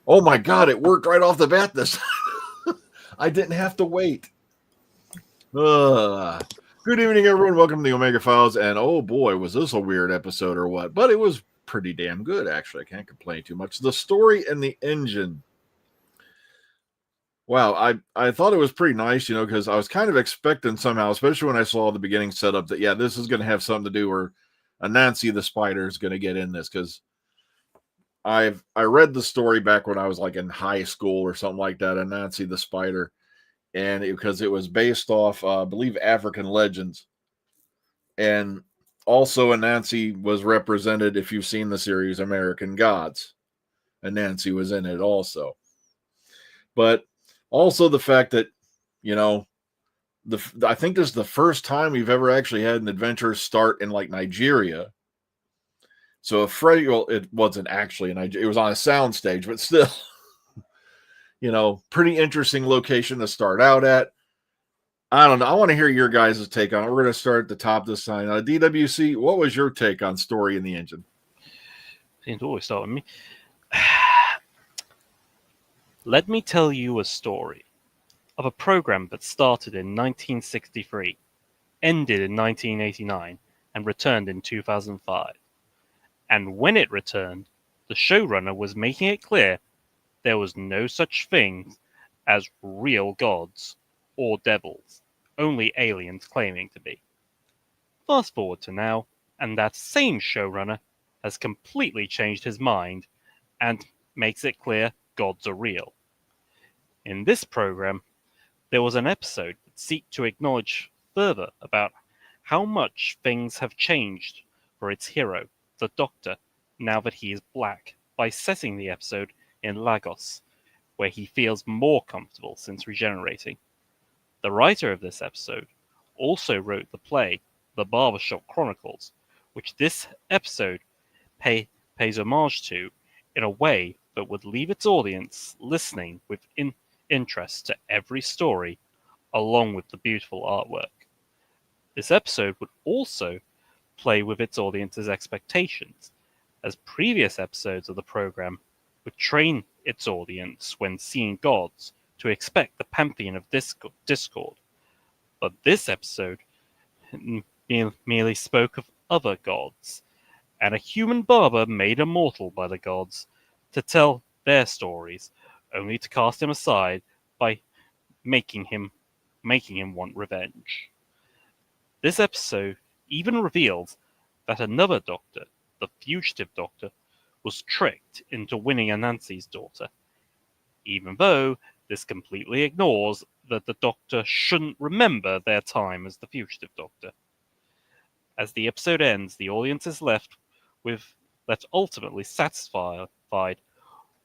Oh my God, it worked right off the bat this I didn't have to wait. Good evening, everyone. Welcome to the Omega Files. And oh boy, was this a weird episode or what? But it was pretty damn good, actually. I can't complain too much. The story and the engine. Wow, I thought it was pretty nice, because I was kind of expecting somehow, especially when I saw the beginning setup, that, yeah, this is going to have something to do where Anansi the spider is going to get in this, because I read the story back when I was like in high school or something like that, Anansi the spider, and because it was based off, I believe, African legends, and also Anansi was represented, if you've seen the series American Gods. Anansi was in it also, but also the fact that I think this is the first time we've ever actually had an adventure start in like Nigeria. So it wasn't actually it was on a soundstage, but still, pretty interesting location to start out at. I don't know. I want to hear your guys' take on it. We're going to start at the top this time. DWC, what was your take on Story in the Engine? Seems to always start with me. Let me tell you a story of a program that started in 1963, ended in 1989, and returned in 2005. And when it returned, the showrunner was making it clear there was no such thing as real gods or devils, only aliens claiming to be. Fast forward to now, and that same showrunner has completely changed his mind and makes it clear gods are real. In this program, there was an episode that seeked to acknowledge further about how much things have changed for its hero, the Doctor, now that he is black, by setting the episode in Lagos, where he feels more comfortable since regenerating. The writer of this episode also wrote the play The Barbershop Chronicles, which this episode pays homage to in a way that would leave its audience listening with interest to every story, along with the beautiful artwork. This episode would also play with its audience's expectations, as previous episodes of the program would train its audience when seeing gods to expect the pantheon of Discord. But this episode merely spoke of other gods, and a human barber made immortal by the gods to tell their stories, only to cast him aside by making him want revenge. This episode even revealed that another Doctor, the Fugitive Doctor, was tricked into winning Anansi's daughter, even though this completely ignores that the Doctor shouldn't remember their time as the Fugitive Doctor. As the episode ends, the audience is left ultimately satisfied,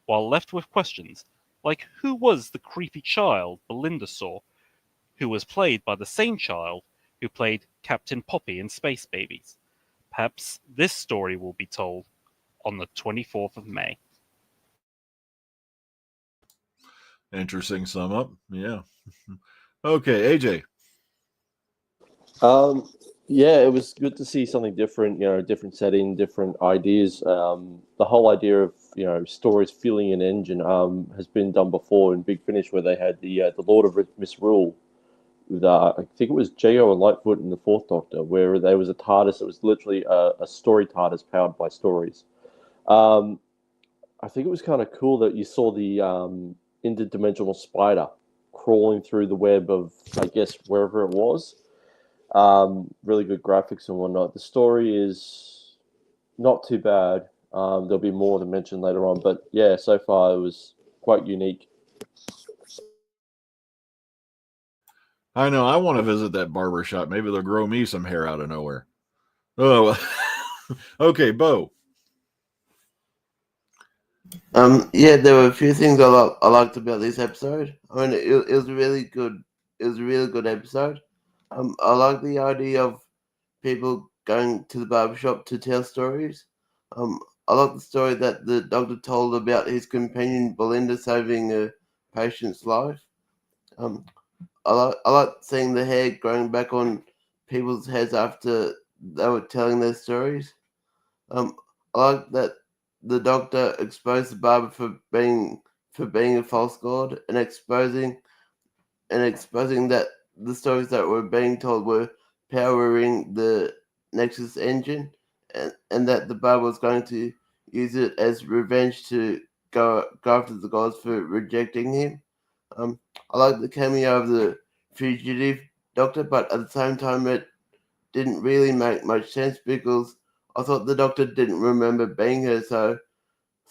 while left with questions like who was the creepy child Belinda saw, who was played by the same child who played Captain Poppy in Space Babies. Perhaps this story will be told on the 24th of May. Interesting sum up. Yeah. Okay, AJ. Yeah, it was good to see something different, different setting, different ideas. The whole idea of, stories filling an engine has been done before in Big Finish, where they had the Lord of Misrule with, I think it was Jago and Lightfoot in the Fourth Doctor, where there was a TARDIS that was literally a story TARDIS powered by stories. I think it was kind of cool that you saw the interdimensional spider crawling through the web of, I guess, wherever it was. Really good graphics and whatnot. The story is not too bad. There'll be more to mention later on, but yeah, so far it was quite unique. I know. I want to visit that barber shop. Maybe they'll grow me some hair out of nowhere. Oh, okay, Bo. Yeah, there were a few things I liked about this episode. I mean, it was really good. It was a really good episode. I like the idea of people going to the barbershop to tell stories. I like the story that the doctor told about his companion Belinda saving a patient's life. I like seeing the hair growing back on people's heads after they were telling their stories. I like that the doctor exposed the barber for being for being a false god and exposing that the stories that were being told were powering the Nexus engine, and that the Barb was going to use it as revenge to go after the gods for rejecting him. I like the cameo of the fugitive doctor, but at the same time, it didn't really make much sense because I thought the doctor didn't remember being her. So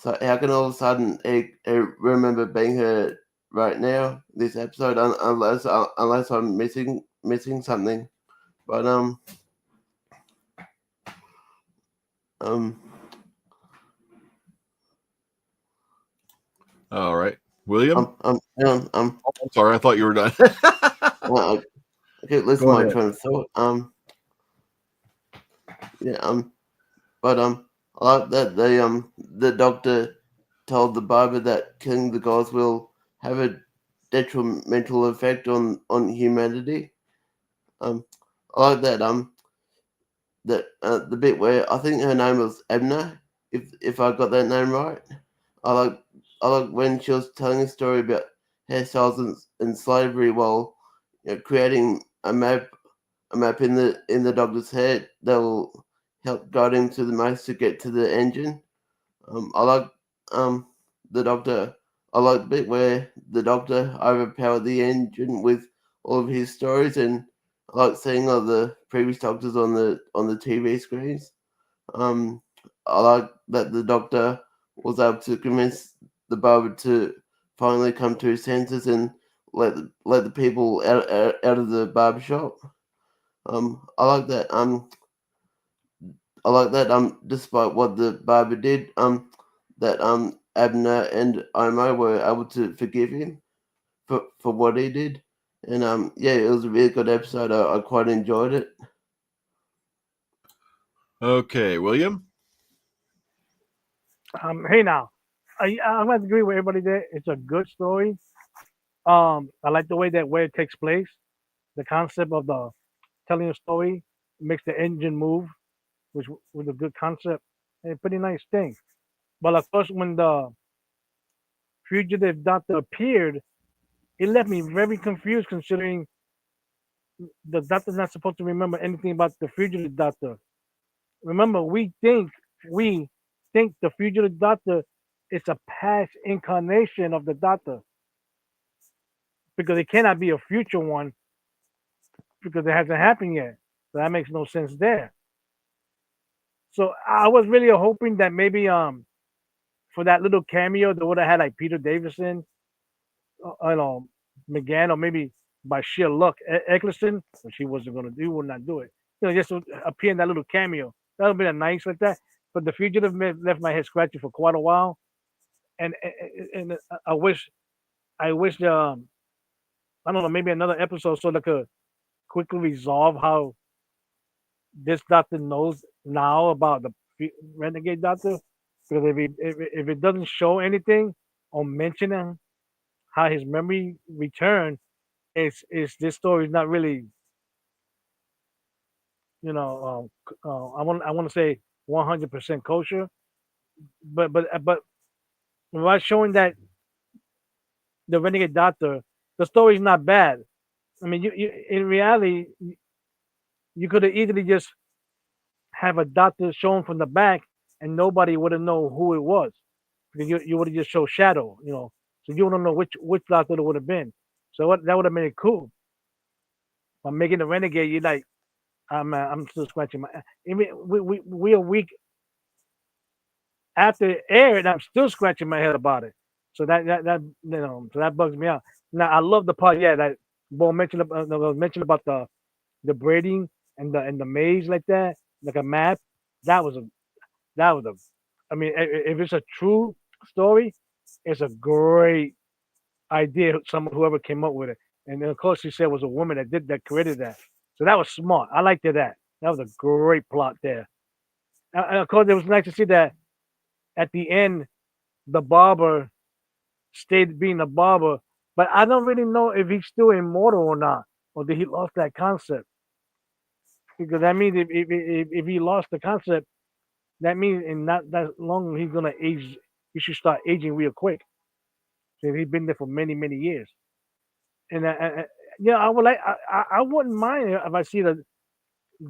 how can all of a sudden he remember being her right now this episode? Unless I'm missing something. But All right, William. I'm I'm sorry, I thought you were done. I can't listen Go to my ahead. train of thought. Yeah. But I like that the doctor told the barber that killing the gods will have a detrimental effect on humanity. I like that the bit where I think her name was Abner, if I got that name right. I like when she was telling a story about hairstyles and slavery while creating a map in the doctor's head that will help guide him to the maze to get to the engine. I like the doctor. I like the bit where the doctor overpowered the engine with all of his stories, and I like seeing all the previous doctors on the TV screens. I like that the doctor was able to convince the barber to finally come to his senses and let the people out of the barber shop. I like that. Despite what the barber did, that Abner and Omo were able to forgive him for what he did, and yeah, it was a really good episode. I quite enjoyed it. Okay, William. Hey now, I'm going to agree with everybody there. It's a good story. I like the way that where it takes place. The concept of the telling a story makes the engine move, which was a good concept and a pretty nice thing. But of course, when the fugitive doctor appeared, it left me very confused considering the doctor's not supposed to remember anything about the fugitive doctor. Remember, we think the fugitive doctor is a past incarnation of the doctor because it cannot be a future one because it hasn't happened yet. So that makes no sense there. So I was really hoping that maybe for that little cameo they would have had like Peter Davison, I know McGann, or maybe by sheer luck Eccleston, which he wasn't going to do, would not do it. Just to appear in that little cameo. That would have been a nice like that. But the fugitive left my head scratching for quite a while, and I wish I don't know, maybe another episode so they could quickly resolve how this doctor knows now about the renegade doctor. Because if it doesn't show anything or mention how his memory returned, it's this story is not really, I want to say 100% kosher, but by showing that the renegade doctor, the story is not bad. I mean, you in reality, you could have easily just have a doctor shown from the back, and nobody would have known who it was because you would have just showed shadow, so you don't know which doctor it would have been. So that would have made it cool. By making the renegade, you like, I'm still scratching my. I mean, we a week after it aired, I'm still scratching my head about it. So so that bugs me out. Now I love the part, yeah, that Bo mentioned about the braiding and the maze like that, like a map. That was a that was a. I mean, if it's a true story, it's a great idea. Whoever came up with it, and then of course she said it was a woman that created that. So that was smart. I liked it. That was a great plot there. And of course, it was nice to see that at the end, the barber stayed being a barber. But I don't really know if he's still immortal or not, or did he lost that concept? Because that means if he lost the concept, that means in not that long he's gonna age. He should start aging real quick. So he's been there for many, many years. And yeah, I would like. I wouldn't mind if I see the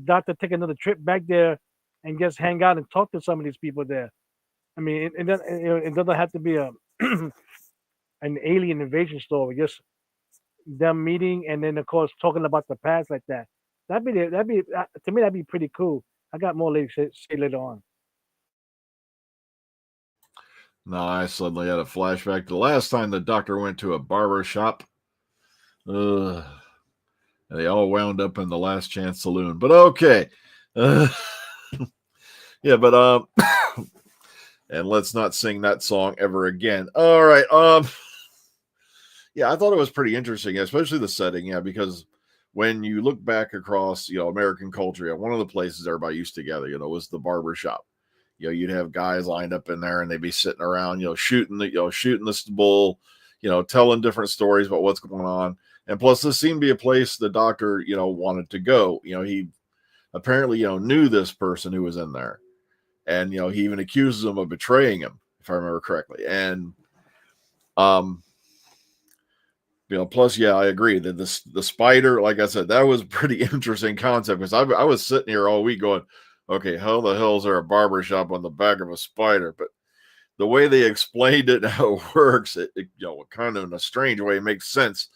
doctor take another trip back there and just hang out and talk to some of these people there. I mean, it doesn't have to be a an alien invasion story. Just them meeting and then of course talking about the past like that. That'd be to me that'd be pretty cool. I got more later say later on. No, I suddenly had a flashback to the last time the doctor went to a barber shop. And they all wound up in the Last Chance Saloon. But okay. Yeah, but and let's not sing that song ever again. All right. Yeah, I thought it was pretty interesting, especially the setting, yeah, because when you look back across, American culture, one of the places everybody used to gather, was the barber shop. You'd have guys lined up in there and they'd be sitting around, shooting the bull, telling different stories about what's going on. And plus, this seemed to be a place the doctor, wanted to go. He apparently, knew this person who was in there. And, he even accuses him of betraying him, if I remember correctly. And, plus, yeah, I agree that the spider, like I said, that was a pretty interesting concept because I was sitting here all week going, okay, how the hell is there a barber shop on the back of a spider? But the way they explained it and how it works, it kind of in a strange way makes sense.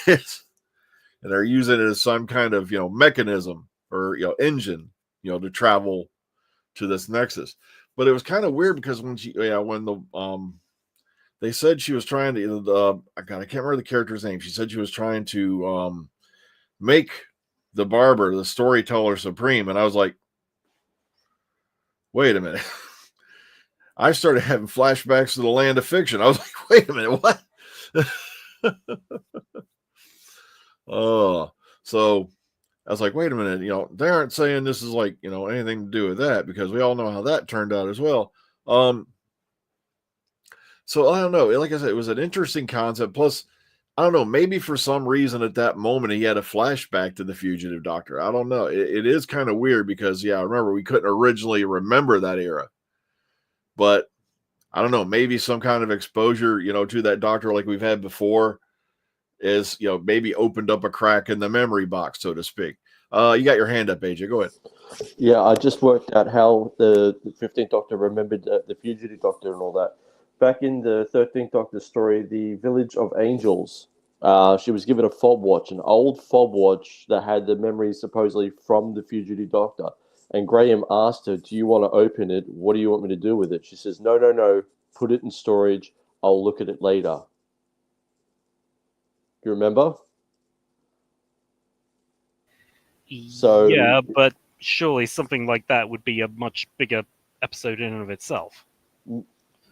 And they're using it as some kind of, mechanism or, engine, to travel to this nexus. But it was kind of weird because when they said she was trying to, I can't remember the character's name. She said she was trying to make the barber, the storyteller supreme. And I was like, wait a minute. I started having flashbacks to the land of fiction. I was like, wait a minute, what? So I was like, wait a minute, they aren't saying this is like, anything to do with that because we all know how that turned out as well. So I don't know. Like I said, it was an interesting concept. Plus, I don't know, maybe for some reason at that moment he had a flashback to the fugitive doctor. I don't know. It is kind of weird because, yeah, I remember we couldn't originally remember that era. But I don't know, maybe some kind of exposure, to that doctor like we've had before is, maybe opened up a crack in the memory box, so to speak. You got your hand up, AJ. Go ahead. Yeah, I just worked out how the 15th Doctor remembered the fugitive doctor and all that. Back in the 13th Doctor story, the Village of Angels, she was given a fob watch, an old fob watch that had the memories supposedly from the fugitive doctor. And Graham asked her, do you want to open it? What do you want me to do with it? She says, no, put it in storage. I'll look at it later. You remember? So yeah, but surely something like that would be a much bigger episode in and of itself.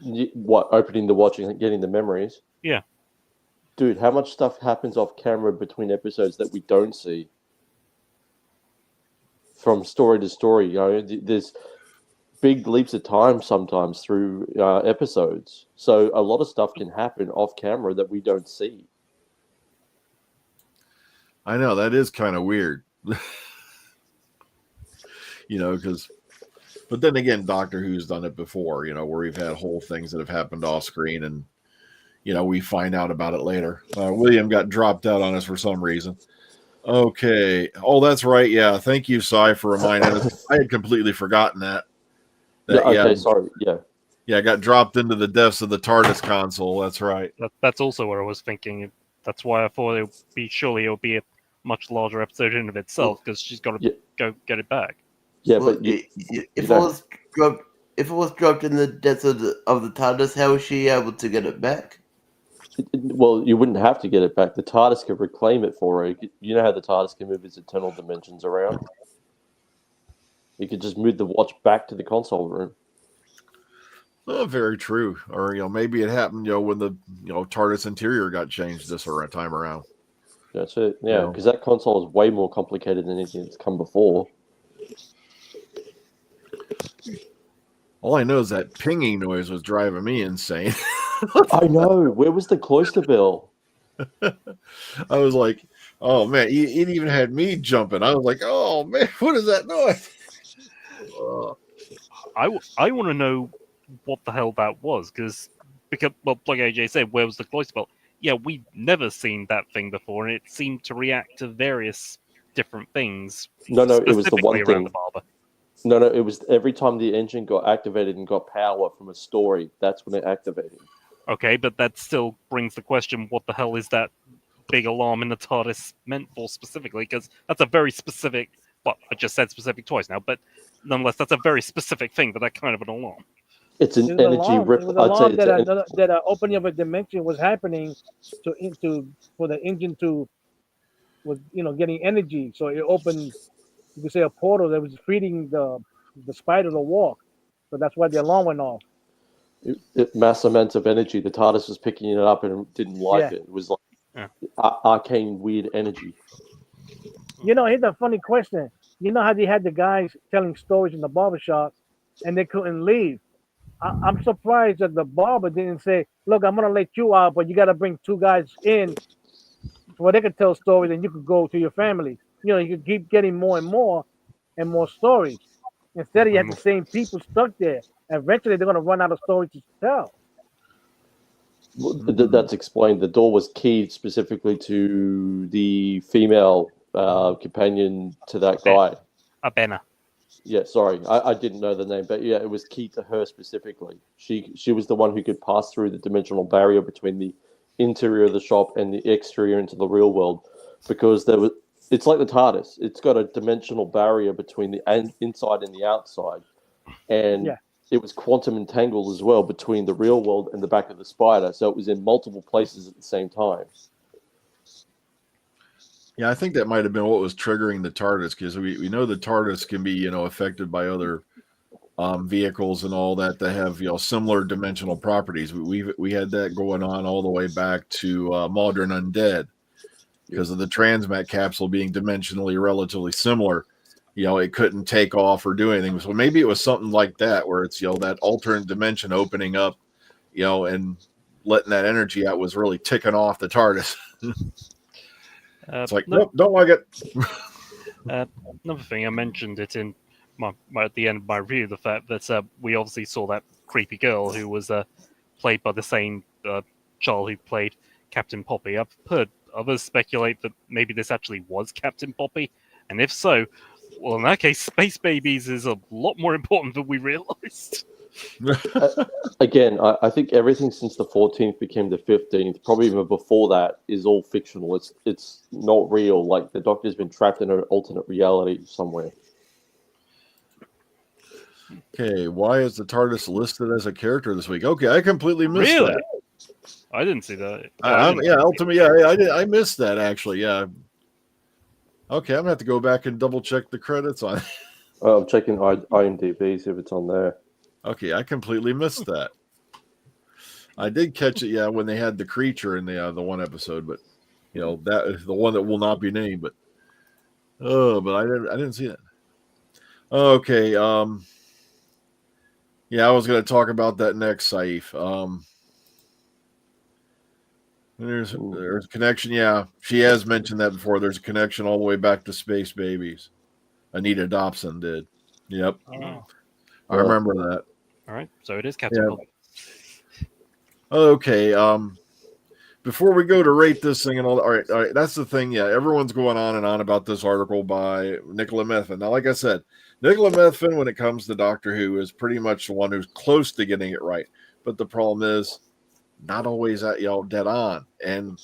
What, opening the watch and getting the memories? Yeah. Dude, how much stuff happens off camera between episodes that we don't see? From story to story, there's big leaps of time sometimes through episodes. So a lot of stuff can happen off camera that we don't see. I know, that is kind of weird. Because, but then again, Doctor Who's done it before, where we've had whole things that have happened off screen and, we find out about it later. William got dropped out on us for some reason. Okay. Oh, that's right. Yeah. Thank you, Cy, for reminding us. I had completely forgotten that. Sorry. Yeah. Yeah, I got dropped into the depths of the TARDIS console. That's right. That's also what I was thinking. That's why I thought it would be a much larger episode in and of itself because she's got to go get it back. Yeah, Well, but if it was dropped in the depths of the TARDIS, how was she able to get it back? well, you wouldn't have to get it back. The TARDIS could reclaim it for her. You know how the TARDIS can move its eternal dimensions around? You could just move the watch back to the console room. Oh, very true. Or maybe it happened, when the TARDIS interior got changed this time around. That's it. Yeah, because that console is way more complicated than anything that's come before. All I know is that pinging noise was driving me insane. I know. Where was the cloister bell? I was like, oh man, it even had me jumping. I was like, oh man, what is that noise? I want to know what the hell that was because Because, well, like AJ said, where was the cloister belt? Yeah, we'd never seen that thing before, and it seemed to react to various different things. No, it was the specifically one around thing. the barber. No, it was every time the engine got activated and got power from a story, that's when it activated. Okay, but that still brings the question: what the hell is that big alarm in the TARDIS meant for specifically? Because that's a very specific. Well, I just said specific twice now, but nonetheless, that's a very specific thing for that kind of an alarm. It's an It was energy alarm. rip. It was I'd say alarm it's that an opening of a dimension was happening for the engine to was getting energy. So it opened, you could say, a portal that was feeding the spider to walk. So that's why the alarm went off. mass amounts of energy. The TARDIS was picking it up and didn't like Yeah. it. It was like Yeah. arcane, weird energy. Here's a funny question. You know how they had the guys telling stories in the barbershop and they couldn't leave? I'm surprised that the barber didn't say, look, I'm going to let you out, but you got to bring two guys in where they could tell stories and you could go to your family. You could keep getting more and more stories. Instead, you have the same people stuck there. Eventually, they're going to run out of stories to tell. That's explained. The door was keyed specifically to the female companion to that guy. Abena. Yeah, sorry, I didn't know the name, but yeah, it was key to her specifically. She was the one who could pass through the dimensional barrier between the interior of the shop and the exterior into the real world, because it's like the TARDIS. It's got a dimensional barrier between the inside and the outside, and it was quantum entangled as well between the real world and the back of the spider, so it was in multiple places at the same time. Yeah, I think that might have been what was triggering the TARDIS, because we know the TARDIS can be, affected by other vehicles and all that have, similar dimensional properties. We had that going on all the way back to Modern Undead, because of the transmat capsule being dimensionally relatively similar. It couldn't take off or do anything. So maybe it was something like that, where it's, that alternate dimension opening up, and letting that energy out was really ticking off the TARDIS. It's like, nope, don't like it. Another thing, I mentioned it in at the end of my review, the fact that we obviously saw that creepy girl who was played by the same child who played Captain Poppy. I've heard others speculate that maybe this actually was Captain Poppy, and if so, well, in that case, Space Babies is a lot more important than we realized. Again, I think everything since the 14th became the 15th, probably even before that, is all fictional. It's not real. Like, the Doctor's been trapped in an alternate reality somewhere. Okay, why is the TARDIS listed as a character this week? Okay, I completely missed that. I didn't see that. I missed that, actually. Yeah. Okay, I'm gonna have to go back and double check the credits on. I'm checking IMDb, see if it's on there. Okay, I completely missed that. I did catch it, when they had the creature in the one episode, but that is the one that will not be named. But but I didn't see that. Okay, I was going to talk about that next, Saif. There's a connection. Yeah, she has mentioned that before. There's a connection all the way back to Space Babies. Anita Dobson did. Yep, I remember that. All right, so it is Captain Poppy. Okay. Before we go to rate this thing and all right, that's the thing. Yeah, everyone's going on and on about this article by Nicola Methvin. Now, like I said, Nicola Methvin, when it comes to Doctor Who, is pretty much the one who's close to getting it right. But the problem is, not always that dead on. And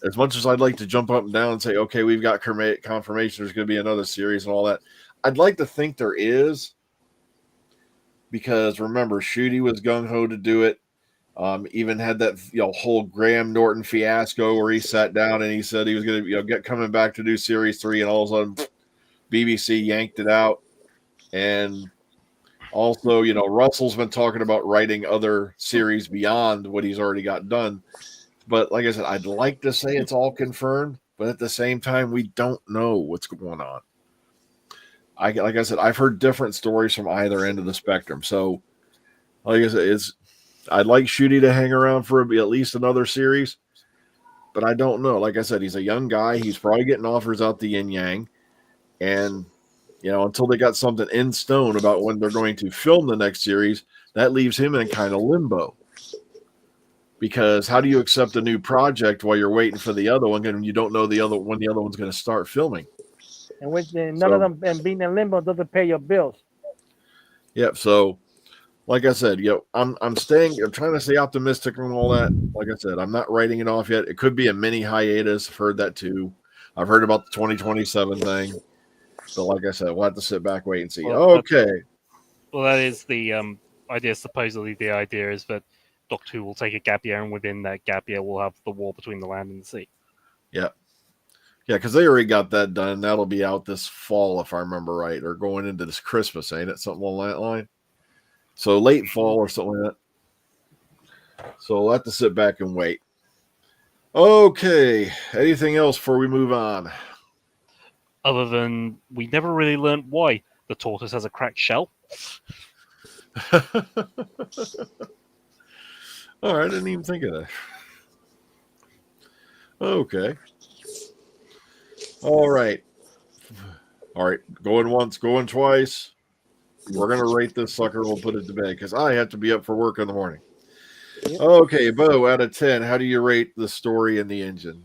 as much as I'd like to jump up and down and say, okay, we've got confirmation there's going to be another series and all that, I'd like to think there is. Because remember, Shooty was gung-ho to do it. Even had that whole Graham Norton fiasco where he sat down and he said he was going to get coming back to do series 3, and all of a sudden BBC yanked it out. And also, Russell's been talking about writing other series beyond what he's already got done. But like I said, I'd like to say it's all confirmed, but at the same time, we don't know what's going on. Like I said, I've heard different stories from either end of the spectrum. So, like I said, I'd like Shooty to hang around for at least another series, but I don't know. Like I said, he's a young guy. He's probably getting offers out the yin yang, and until they got something in stone about when they're going to film the next series, that leaves him in kind of limbo. because how do you accept a new project while you're waiting for the other one and you don't know when the other one's going to start filming? And with none of them and being in limbo doesn't pay your bills. Yep. So, like I said, I'm trying to stay optimistic and all that. Like I said, I'm not writing it off yet. It could be a mini hiatus. I've heard that too. I've heard about the 2027 thing. So, like I said, we'll have to sit back, wait, and see. Well, Okay. Well, that is the idea. Supposedly, the idea is that Doctor Who will take a gap year, and within that gap year, we'll have the war between the land and the sea. Yeah. Yeah, because they already got that done. That'll be out this fall, if I remember right, or going into this Christmas, ain't it? Something along that line. So late fall or something like that. So we'll have to sit back and wait. Okay. Anything else before we move on? Other than we never really learned why the tortoise has a cracked shell. All right, I didn't even think of that. Okay. All right. Going once, going twice. We're going to rate this sucker. We'll put it to bed because I have to be up for work in the morning. Yep. Okay, Bo, out of 10, how do you rate the story and the engine?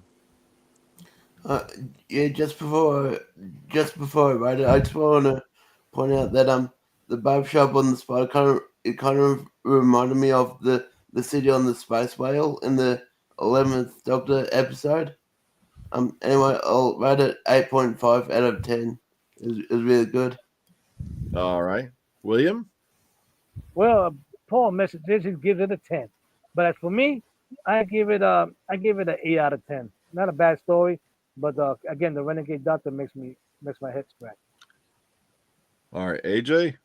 Yeah, just before I write it, I just want to point out that the barber shop on the spider kind of reminded me of the city on the space whale in the 11th Doctor episode. Anyway, I'll rate it 8.5 out of 10. It was really good. All right. William? Well, Paul messages he gives it a 10, but as for me, I give it an 8 out of 10. Not a bad story, but again, the Renegade Doctor makes my head scratch. All right. AJ?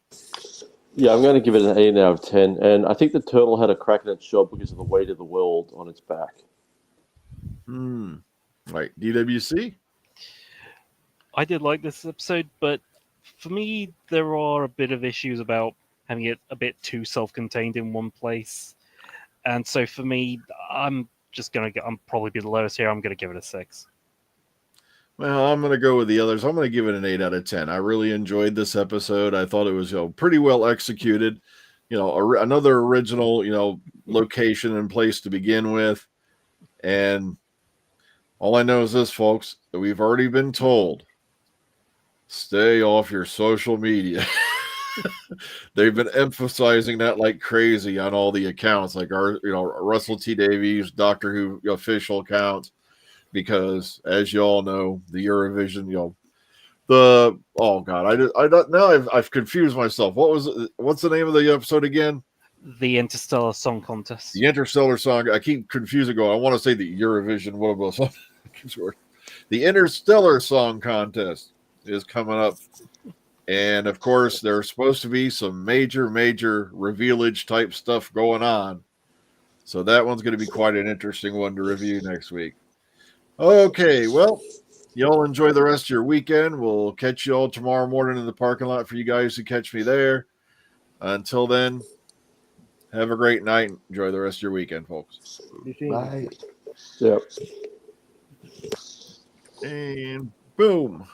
Yeah, I'm going to give it an 8 out of 10. And I think the turtle had a crack in its shell because of the weight of the world on its back. Right. DWC? I did like this episode, but for me, there are a bit of issues about having it a bit too self-contained in one place. And so for me, I'm probably be the lowest here. I'm going to give it a 6. Well, I'm going to go with the others. I'm going to give it an 8 out of 10. I really enjoyed this episode. I thought it was pretty well executed. Another original, location and place to begin with. And all I know is this, folks, that we've already been told, stay off your social media. They've been emphasizing that like crazy on all the accounts, like our, Russell T Davies, Doctor Who official accounts, because as you all know, the Eurovision, I've confused myself. What's the name of the episode again? The Interstellar Song Contest. The Interstellar Song. I keep confusing. I want to say the Eurovision. The Interstellar Song Contest is coming up. And of course, there's supposed to be some major revealage type stuff going on. So that one's going to be quite an interesting one to review next week. Okay, well, y'all enjoy the rest of your weekend. We'll catch you all tomorrow morning in the parking lot for you guys who catch me there. Until then, have a great night. Enjoy the rest of your weekend, folks. Bye. Yep. And boom.